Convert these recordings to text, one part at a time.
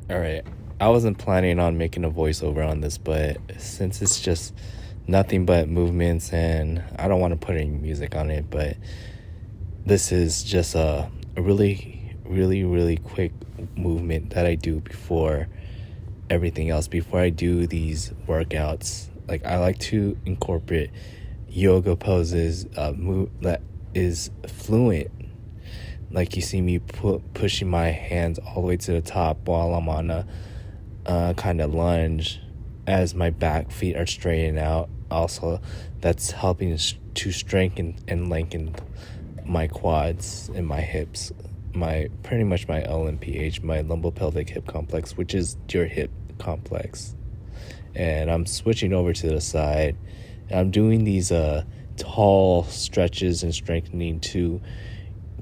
All right. I wasn't planning on making a voiceover on this, but since it's just nothing but movements and I don't want to put any music on it, but this is just a really, really, really quick movement that I do before everything else, before I do these workouts. Like, I like to incorporate yoga poses, move that is fluent. Like, you see me pushing my hands all the way to the top while I'm on a kind of lunge as my back feet are straightened out. Also, that's helping to strengthen and lengthen my quads and my hips, my pretty much my LMPH, my lumbopelvic hip complex, which is your hip complex. And I'm switching over to the side. And I'm doing these tall stretches and strengthening to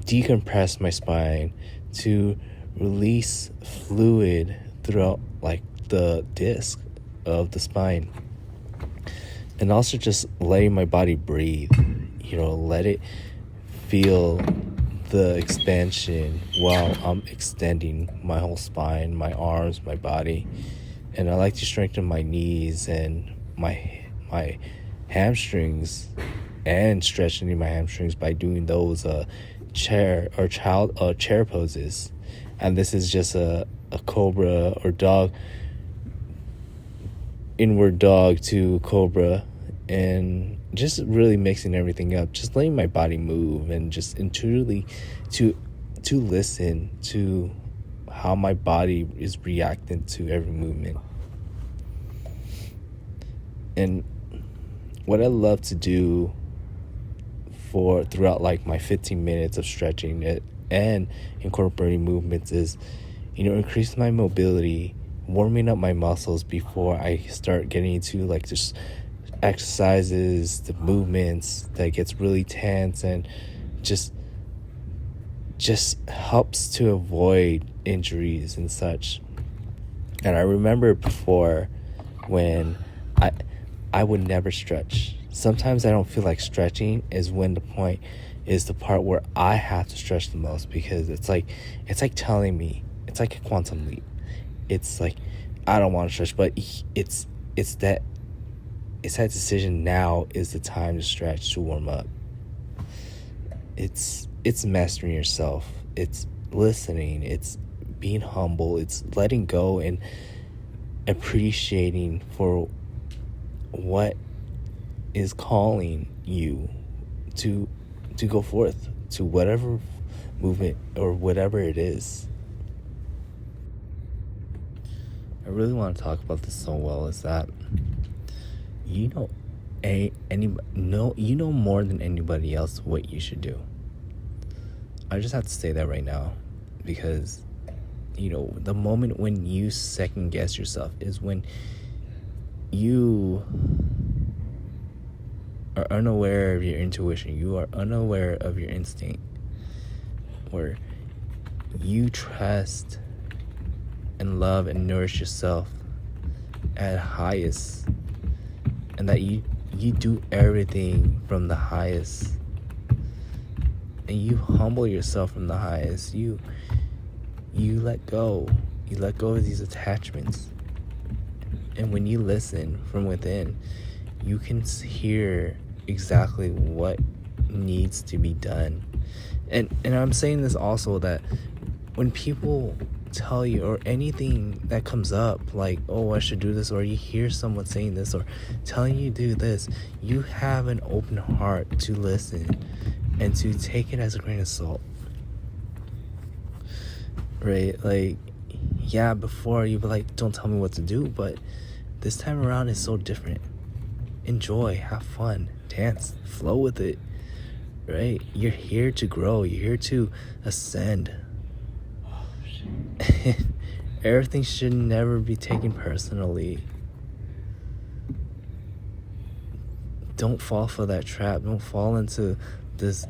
decompress my spine, to release fluid throughout like the disc of the spine, and also just letting my body breathe, let it feel the expansion while I'm extending my whole spine, my arms, my body. And I like to strengthen my knees and my hamstrings, and stretching my hamstrings by doing those chair poses. And this is just a cobra or dog, inward dog to cobra, and just really mixing everything up, just letting my body move, and just intuitively to listen to how my body is reacting to every movement. And what I love to do for throughout like my 15 minutes of stretching it and incorporating movements is, increase my mobility, warming up my muscles before I start getting into like just exercises, the movements that gets really tense, and just helps to avoid injuries and such. And I remember before when I would never stretch. Sometimes I don't feel like stretching is when the point is the part where I have to stretch the most, because it's like telling me, it's like a quantum leap. It's like I don't want to stretch, but it's that decision. Now is the time to stretch, to warm up. It's mastering yourself. It's listening. It's being humble. It's letting go and appreciating for what is calling you to go forth to whatever movement or whatever it is. I really want to talk about this so well is that you know more than anybody else what you should do. I just have to say that right now, because the moment when you second guess yourself is when you are unaware of your intuition. You are unaware of your instinct, where you trust and love and nourish yourself at highest, and that you do everything from the highest, and you humble yourself from the highest. You let go of these attachments, and when you listen from within, you can hear exactly what needs to be done. And I'm saying this also, that when people tell you, or anything that comes up, like, oh, I should do this, or you hear someone saying this or telling you to do this, you have an open heart to listen and to take it as a grain of salt, right? Like, yeah, before you'd be like, don't tell me what to do, but this time around is so different. Enjoy, have fun, dance, flow with it, right? You're here to grow. You're here to ascend. Everything should never be taken personally. Don't fall for that trap. Don't fall into this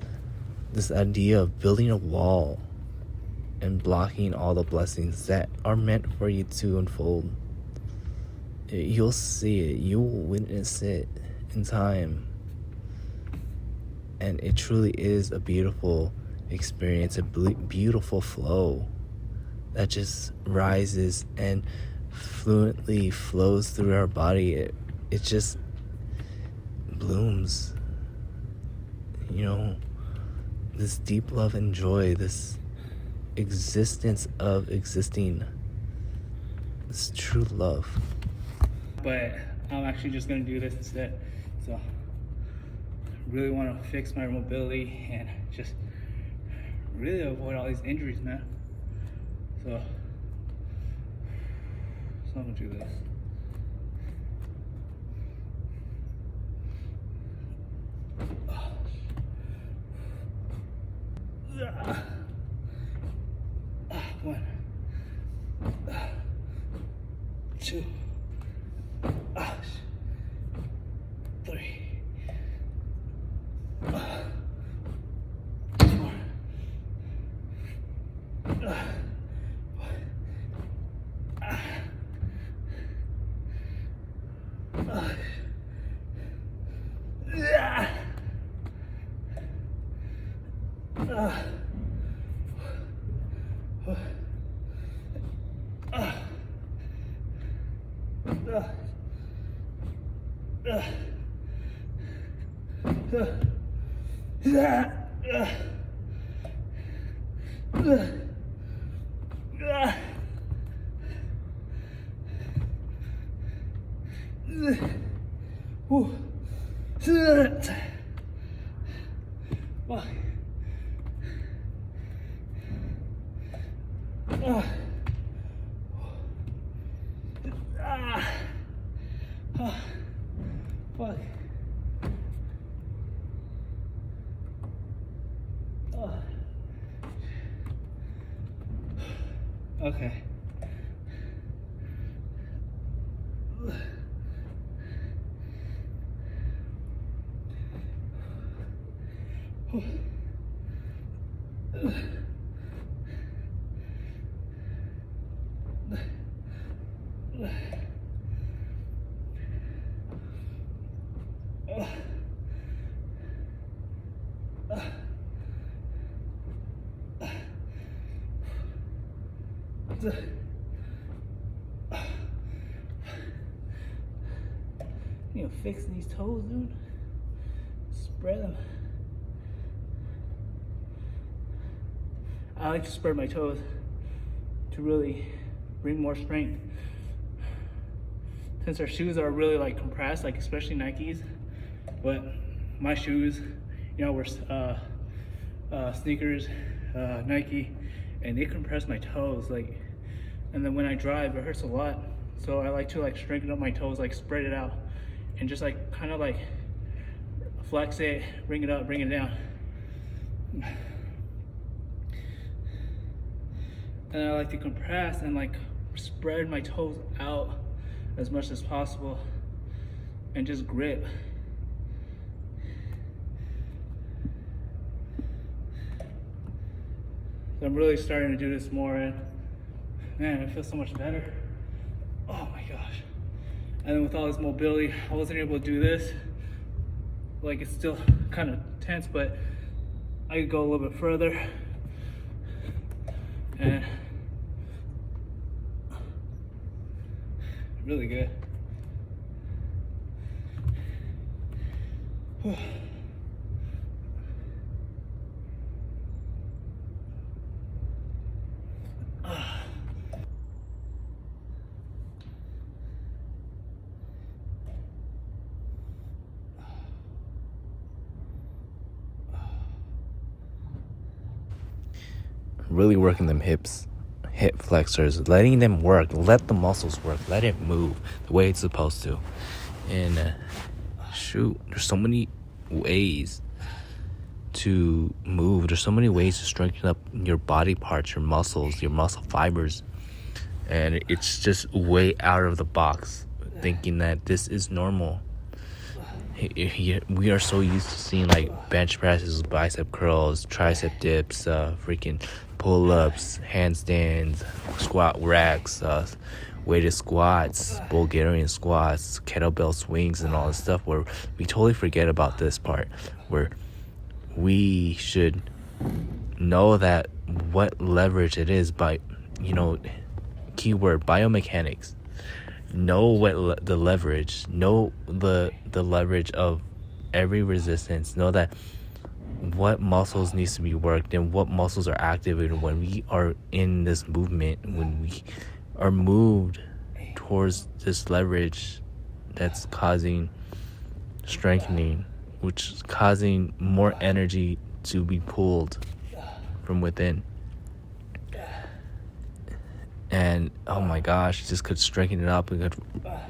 idea of building a wall and blocking all the blessings that are meant for you to unfold. You'll see it. You will witness it in time. And it truly is a beautiful experience, a beautiful flow that just rises and fluently flows through our body. It just blooms. You know, this deep love and joy, this existence of existing, this true love. But I'm actually just gonna do this instead. So really want to fix my mobility and just really avoid all these injuries, man. So I'm gonna do this. One, two, three, 4, fuck. Okay. You know, fixing these toes, dude. Spread them. I like to spread my toes to really bring more strength. Since our shoes are really like compressed, like especially Nikes, but my shoes, you know, were sneakers, Nike, and they compress my toes, like, and then when I drive, it hurts a lot. So I like to like strengthen up my toes, like spread it out, and just like kind of like flex it, bring it up, bring it down. And I like to compress and like spread my toes out as much as possible and just grip. So I'm really starting to do this more, and man, it feels so much better. Oh my gosh. And then with all this mobility, I wasn't able to do this. Like, it's still kind of tense, but I could go a little bit further. And really good. Really working them hips, hip flexors, letting them work, let the muscles work, let it move the way it's supposed to. And shoot, there's so many ways to move. There's so many ways to strengthen up your body parts, your muscles, your muscle fibers. And it's just way out of the box thinking that this is normal. We are so used to seeing like bench presses, bicep curls, tricep dips, freaking pull-ups, handstands, squat racks, weighted squats, Bulgarian squats, kettlebell swings, and all this stuff, where we totally forget about this part, where we should know that what leverage it is by keyword biomechanics. Know what the leverage. Know the leverage of every resistance. Know that what muscles needs to be worked and what muscles are activated when we are in this movement, when we are moved towards this leverage that's causing strengthening, which is causing more energy to be pulled from within. And oh my gosh, this could strengthen it up. It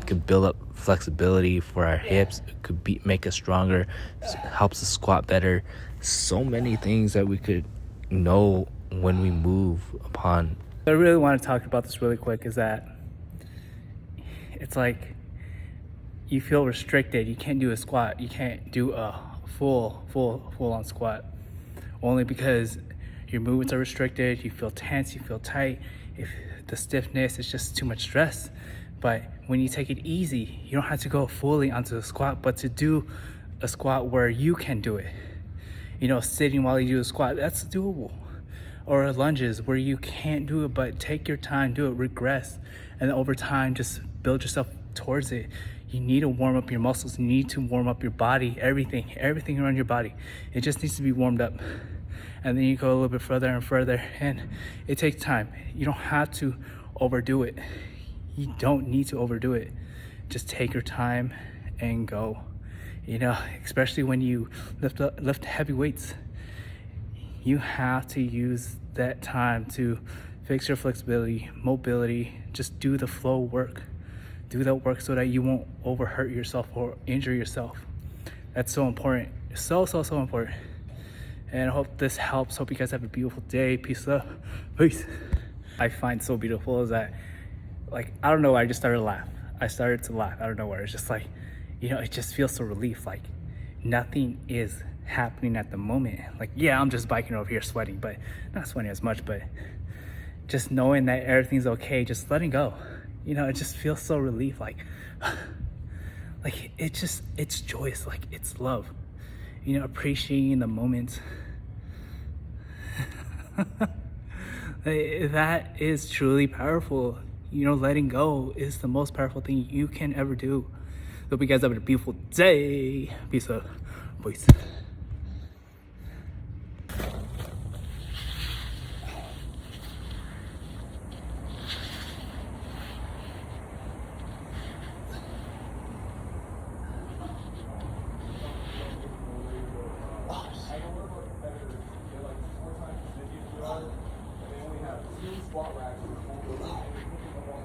could build up flexibility for our hips. It could make us stronger. Helps us squat better. So many things that we could know when we move upon. I really want to talk about this really quick is that it's like you feel restricted. You can't do a squat. You can't do a full on squat, only because your movements are restricted. You feel tense. You feel tight. If the stiffness is just too much stress. But when you take it easy, you don't have to go fully onto the squat, but to do a squat where you can do it. Sitting while you do a squat, that's doable. Or lunges where you can't do it, but take your time, do it, regress, and over time just build yourself towards it. You need to warm up your muscles. You need to warm up your body, everything around your body. It just needs to be warmed up. And then you go a little bit further and further, and it takes time. You don't have to overdo it. You don't need to overdo it. Just take your time and go. Especially when you lift heavy weights, you have to use that time to fix your flexibility, mobility. Just do the flow work. Do that work so that you won't overhurt yourself or injure yourself. That's so important. So important. And I hope this helps. Hope you guys have a beautiful day. Peace out. Peace. I find so beautiful is that, I don't know, I just started to laugh. I started to laugh out of nowhere. It's just it just feels so relief. Nothing is happening at the moment. I'm just biking over here sweating, but not sweating as much, but just knowing that everything's okay, just letting go. It just feels so relief. It's joyous. It's love. Appreciating the moments. That is truly powerful. Letting go is the most powerful thing you can ever do. Hope you guys have a beautiful day. Peace out. Peace. Squat racks on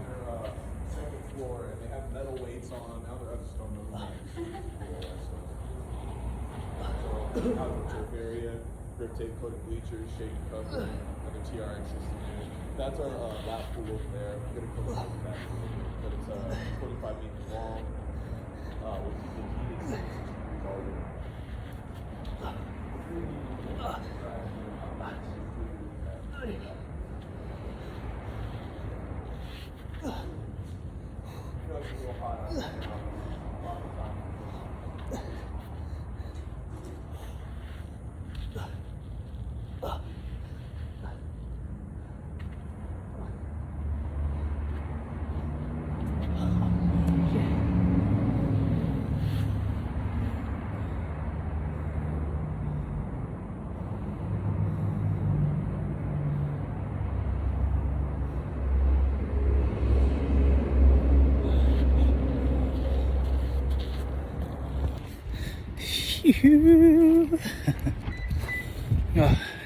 their second floor, and they have metal weights on. Now they're just on the out of the turf area, grip tape coated bleachers, shade cover, and the TRX system. That's our lap pool over there. I'm gonna come up with that, but it's 25 meters long, with the heated 60 degrees all day.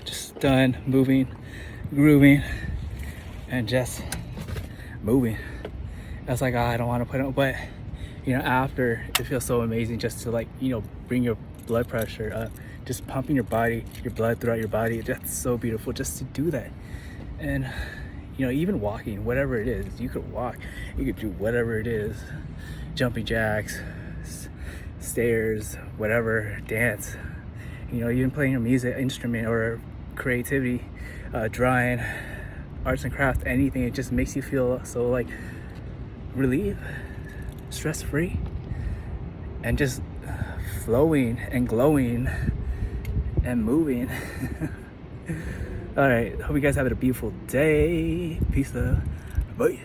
Just done moving, grooving, and just moving. That's I don't want to put it, but after, it feels so amazing just to bring your blood pressure up, just pumping your blood throughout your body. That's so beautiful just to do that. And even walking, whatever it is, you could walk, you could do whatever it is, jumping jacks, stairs, whatever, dance, even playing a music instrument or creativity, drawing, arts and crafts, anything. It just makes you feel so relieved, stress-free, and just flowing and glowing and moving. All right, hope you guys have a beautiful day. Peace out. Bye.